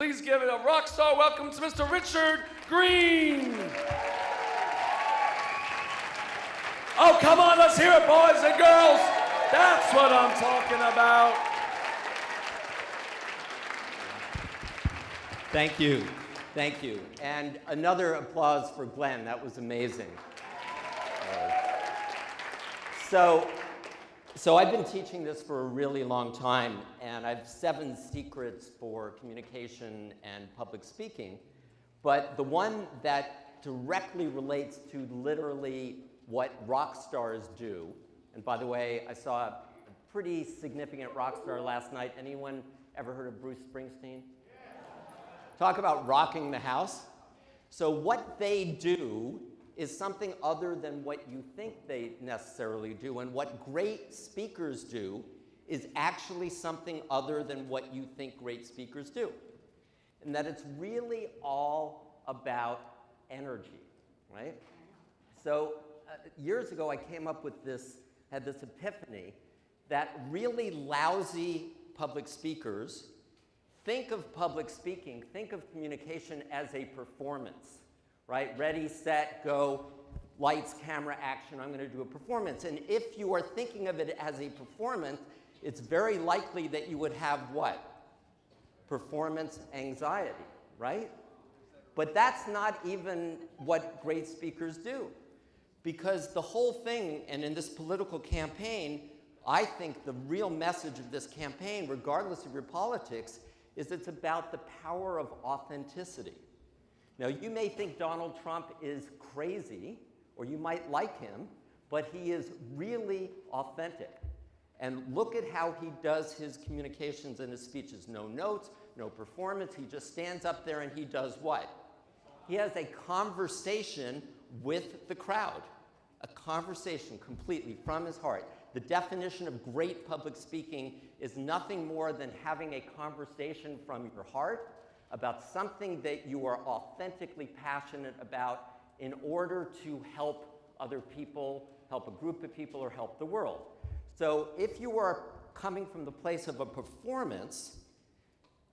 Please give it a rock star welcome to Mr. Richard Greene. Oh, come on, let's hear it, boys and girls. That's what I'm talking about. Thank you. Thank you. And another applause for Glenn. That was amazing. So I've been teaching this for a really long time, and I have 7 secrets for communication and public speaking. But the one that directly relates to literally what rock stars do, and by the way, I saw a pretty significant rock star last night. Anyone ever heard of Bruce Springsteen? Talk about rocking the house. So what they do is something other than what you think they necessarily do, and what great speakers do is actually something other than what you think great speakers do. And that it's really all about energy, right? So years ago I came up with this, had this epiphany that really lousy public speakers think of public speaking, think of communication as a performance, right? Ready, set, go, lights, camera, action, I'm going to do a performance. And if you are thinking of it as a performance, it's very likely that you would have what? Performance anxiety, right? But that's not even what great speakers do. Because the whole thing, and in this political campaign, I think the real message of this campaign, regardless of your politics, is it's about the power of authenticity. Now, you may think Donald Trump is crazy, or you might like him, but he is really authentic. And look at how he does his communications and his speeches. No notes, no performance. He just stands up there and he does what? He has a conversation with the crowd. A conversation completely from his heart. The definition of great public speaking is nothing more than having a conversation from your heart about something that you are authentically passionate about in order to help other people, help a group of people, or help the world. So if you are coming from the place of a performance,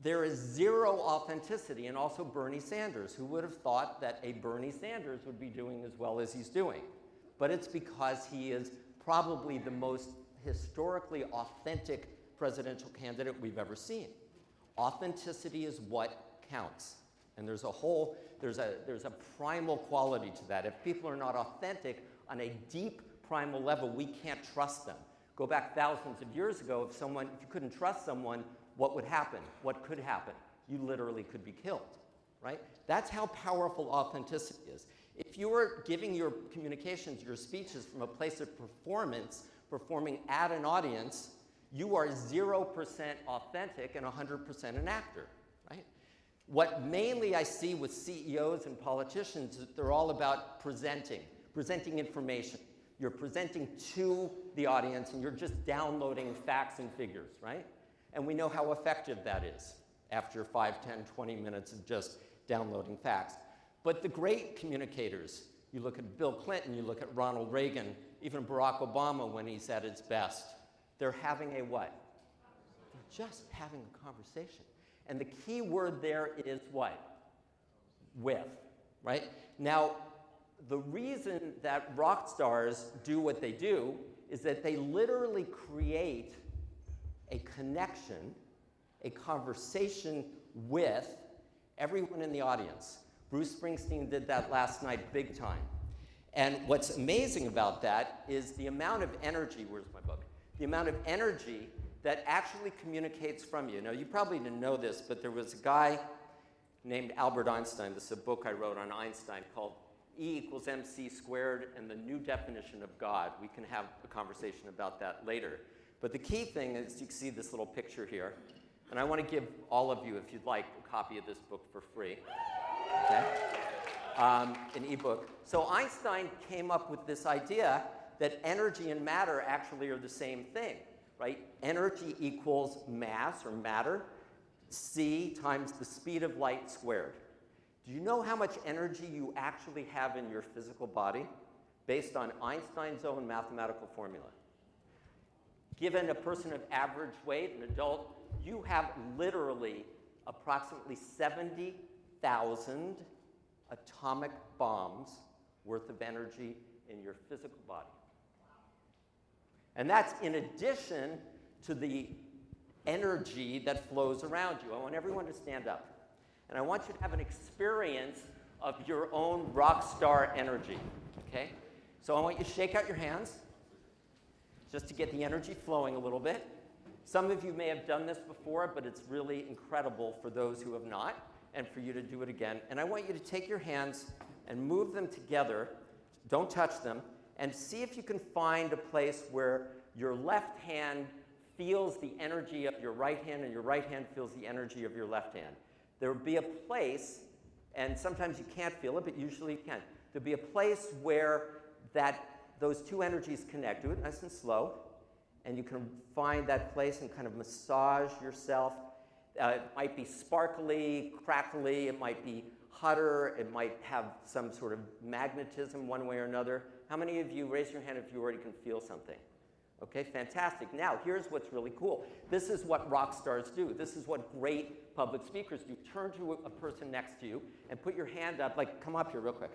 there is zero authenticity. And also Bernie Sanders, who would have thought that a Bernie Sanders would be doing as well as he's doing. But it's because he is probably the most historically authentic presidential candidate we've ever seen. Authenticity is what counts. And there's a primal quality to that. If people are not authentic on a deep primal level, we can't trust them. Go back thousands of years ago, if you couldn't trust someone, what would happen? What could happen? You literally could be killed, right? That's how powerful authenticity is. If you are giving your communications, your speeches from a place of performance, performing at an audience, you are 0% authentic and 100% an actor, right? What mainly I see with CEOs and politicians is they're all about presenting information. You're presenting to the audience and you're just downloading facts and figures, right? And we know how effective that is after 5, 10, 20 minutes of just downloading facts. But the great communicators, you look at Bill Clinton, you look at Ronald Reagan, even Barack Obama when he's at his best, they're having a what? They're just having a conversation. And the key word there is what? With, right? Now, the reason that rock stars do what they do is that they literally create a connection, a conversation with everyone in the audience. Bruce Springsteen did that last night big time. And what's amazing about that is the amount of energy, where's my book? The amount of energy that actually communicates from you. Now, you probably didn't know this, but there was a guy named Albert Einstein. This is a book I wrote on Einstein called E=mc² and the New Definition of God. We can have a conversation about that later. But the key thing is you can see this little picture here. And I want to give all of you, if you'd like, a copy of this book for free. Okay? An ebook. So Einstein came up with this idea that energy and matter actually are the same thing, right? Energy equals mass or matter, c times the speed of light squared. Do you know how much energy you actually have in your physical body based on Einstein's own mathematical formula? Given a person of average weight, an adult, you have literally approximately 70,000 atomic bombs worth of energy in your physical body. And that's in addition to the energy that flows around you. I want everyone to stand up. And I want you to have an experience of your own rock star energy, okay? So I want you to shake out your hands just to get the energy flowing a little bit. Some of you may have done this before, but it's really incredible for those who have not, and for you to do it again. And I want you to take your hands and move them together. Don't touch them. And see if you can find a place where your left hand feels the energy of your right hand and your right hand feels the energy of your left hand. There will be a place, and sometimes you can't feel it, but usually you can. There'll be a place where those two energies connect. Do it nice and slow, and you can find that place and kind of massage yourself. It might be sparkly, crackly, it might be hotter, it might have some sort of magnetism one way or another. How many of you, raise your hand if you already can feel something? Okay, fantastic. Now, here's what's really cool. This is what rock stars do. This is what great public speakers do. Turn to a person next to you and put your hand up, like, come up here real quick.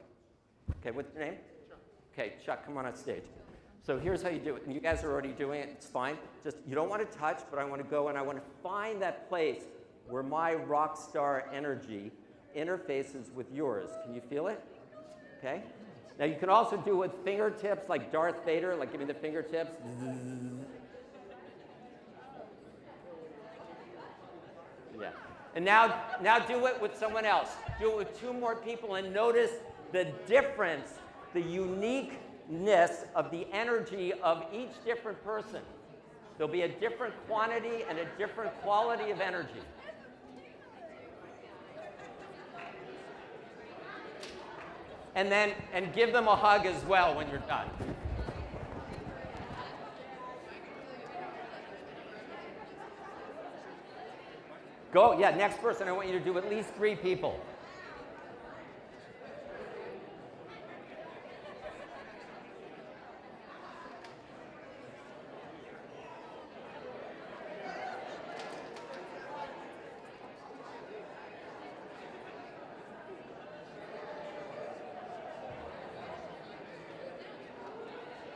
Okay, what's your name? Chuck. Okay, Chuck, come on stage. So here's how you do it. And you guys are already doing it, it's fine. Just, you don't want to touch, but I want to go and I want to find that place where my rock star energy interfaces with yours. Can you feel it? Okay. Now you can also do it with fingertips, like Darth Vader, like give me the fingertips. Yeah. And now do it with someone else. Do it with two more people and notice the difference, the uniqueness of the energy of each different person. There'll be a different quantity and a different quality of energy. And give them a hug as well when you're done. Go, yeah, next person, I want you to do at least 3 people.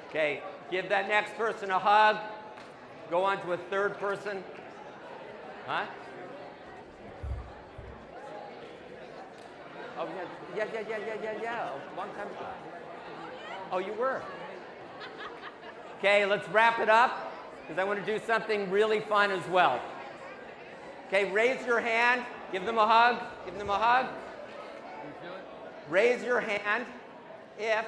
Okay, give that next person a hug. Go on to a third person. Huh? Oh, yeah. A long time ago. Oh, you were? Okay, let's wrap it up, because I want to do something really fun as well. Okay, raise your hand. Give them a hug. Give them a hug. Raise your hand if...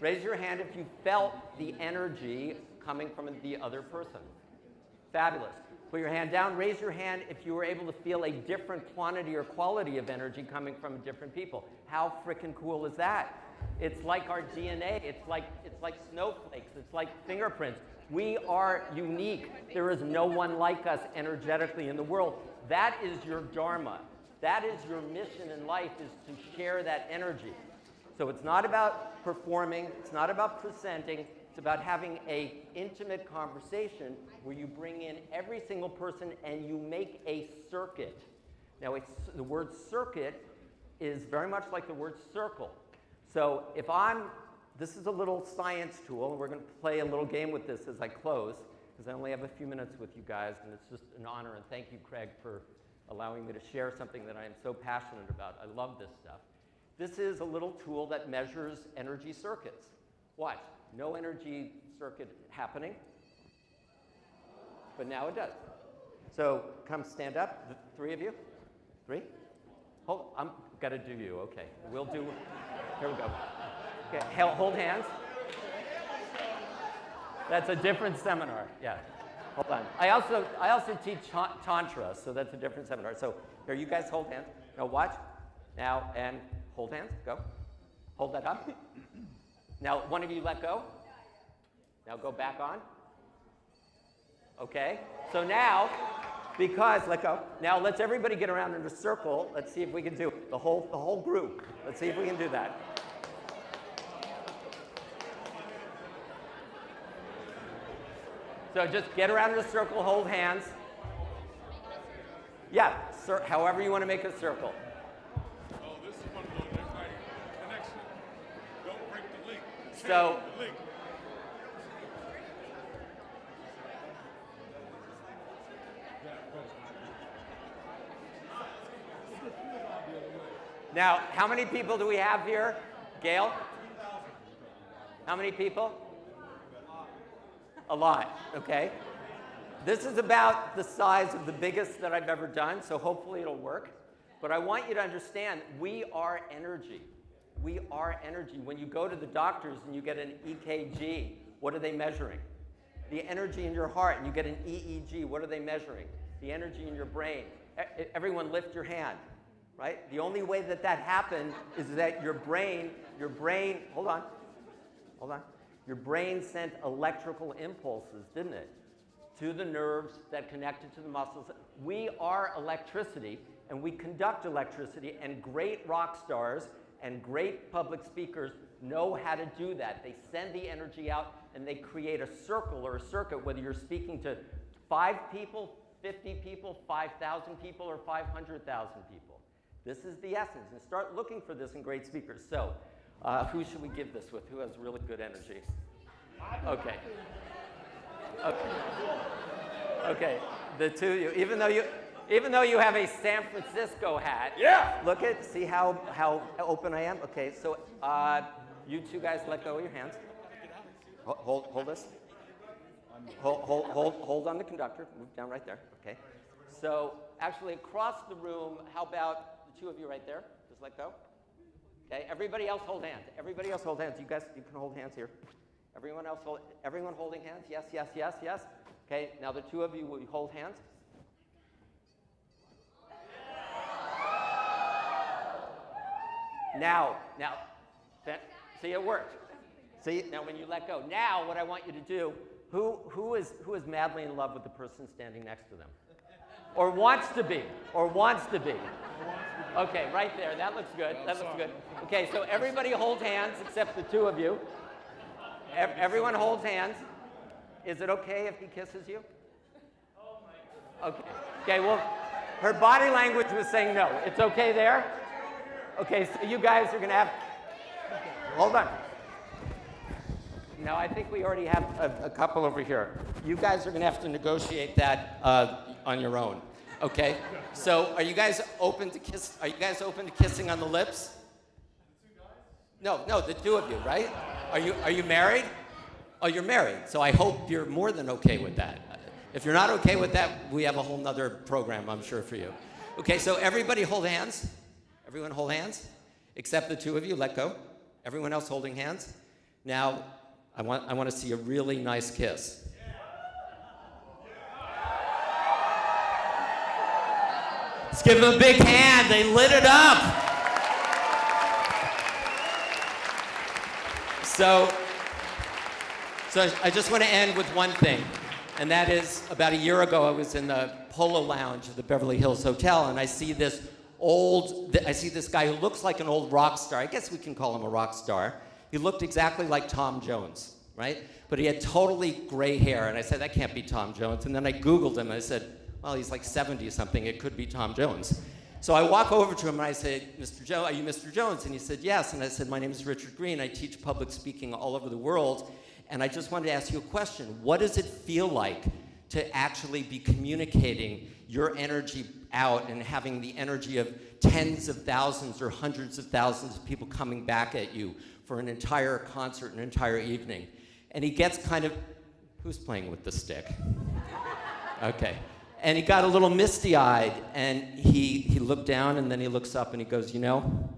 Raise your hand if you felt the energy coming from the other person. Fabulous. Put your hand down. Raise your hand if you were able to feel a different quantity or quality of energy coming from different people. How freaking cool is that? It's like our DNA. It's like snowflakes. It's like fingerprints. We are unique. There is no one like us energetically in the world. That is your dharma. That is your mission in life, is to share that energy. So it's not about performing, it's not about presenting, it's about having an intimate conversation where you bring in every single person and you make a circuit. Now, the word circuit is very much like the word circle. So this is a little science tool, and we're going to play a little game with this as I close, because I only have a few minutes with you guys, and it's just an honor, and thank you, Craig, for allowing me to share something that I am so passionate about. I love this stuff. This is a little tool that measures energy circuits. Watch, no energy circuit happening, but now it does. So come stand up, the 3 of you. 3? Hold, I'm gotta do you, okay. We'll do, here we go. Okay, hold hands. That's a different seminar, yeah. Hold on. I also teach Tantra, so that's a different seminar. So here, you guys hold hands. Now watch, now, and hold hands, go. Hold that up. Now, one of you let go. Now go back on. Okay, so now, let go. Now let's everybody get around in a circle. Let's see if we can do it. The whole group. Let's see if we can do that. So just get around in a circle, hold hands. Yeah, however you want to make a circle. Oh, this is one of those next like connection. Don't break the link. So, The link. now, how many people do we have here? Gail? How many people? A lot, okay. This is about the size of the biggest that I've ever done, so hopefully it'll work. But I want you to understand, we are energy. We are energy. When you go to the doctors and you get an EKG, what are they measuring? The energy in your heart. And you get an EEG, what are they measuring? The energy in your brain. Everyone lift your hand, right? The only way that that happened is that your brain, hold on. Your brain sent electrical impulses, didn't it? To the nerves that connected to the muscles. We are electricity, and we conduct electricity, and great rock stars and great public speakers know how to do that. They send the energy out, and they create a circle or a circuit, whether you're speaking to 5 people, 50 people, 5,000 people, or 500,000 people. This is the essence, and start looking for this in great speakers. So, who should we give this with? Who has really good energy? Okay. Okay, the two of you, even though you have a San Francisco hat, Yeah. look at, see how open I am? Okay, so you two guys let go of your hands. Hold this. Hold on the conductor, move down right there, okay. So actually across the room, how about the two of you right there? Just let go. Okay, everybody else hold hands. Everybody else hold hands. You guys, you can hold hands here. Everyone holding hands? Yes, yes, yes, yes. Okay, now the two of you, will you hold hands? Now, see, it worked. See, now when you let go. Now what I want you to do, who is madly in love with the person standing next to them? Or wants to be. Okay, right there, that looks good, Okay, so everybody hold hands except the two of you. Everyone holds hands. Is it okay if he kisses you? Okay. Okay, well, her body language was saying no. It's okay there? Okay, so you guys are going to have... Hold on. No, I think we already have a couple over here. You guys are going to have to negotiate that on your own. Okay? So are you guys open to kissing on the lips? No, the two of you, right? Are you married? Oh, you're married. So I hope you're more than okay with that. If you're not okay with that, we have a whole nother program, I'm sure, for you. Okay, so everybody hold hands. Everyone hold hands, except the two of you. Let go. Everyone else holding hands. Now, I want to see a really nice kiss. Let's give them a big hand. They lit it up. So I just want to end with one thing, and that is about a year ago I was in the Polo Lounge of the Beverly Hills Hotel, and I see this guy who looks like an old rock star. I guess we can call him a rock star. He looked exactly like Tom Jones, right? But he had totally gray hair, and I said, that can't be Tom Jones. And then I Googled him, and I said, well, he's like 70-something. It could be Tom Jones. So I walk over to him and I say, Mr. Jones, are you Mr. Jones? And he said, yes. And I said, my name is Richard Greene. I teach public speaking all over the world. And I just wanted to ask you a question. What does it feel like to actually be communicating your energy out and having the energy of tens of thousands or hundreds of thousands of people coming back at you for an entire concert, an entire evening? And he gets kind of, who's playing with the stick? Okay. And he got a little misty-eyed, and he looked down, and then he looks up, and he goes, you know,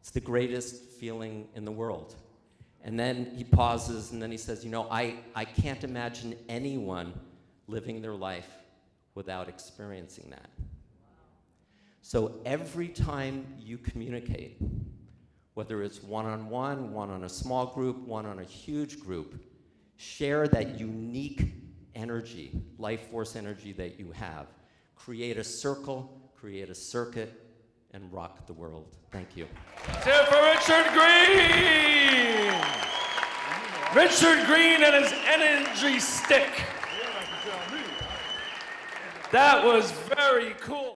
it's the greatest feeling in the world. And then he pauses, and then he says, you know, I can't imagine anyone living their life without experiencing that. So every time you communicate, whether it's one-on-one, one on a small group, one on a huge group, share that unique energy, life force energy that you have. Create a circle, create a circuit, and rock the world. Thank you. Let's hear it for Richard Greene! Richard Greene and his energy stick. That was very cool.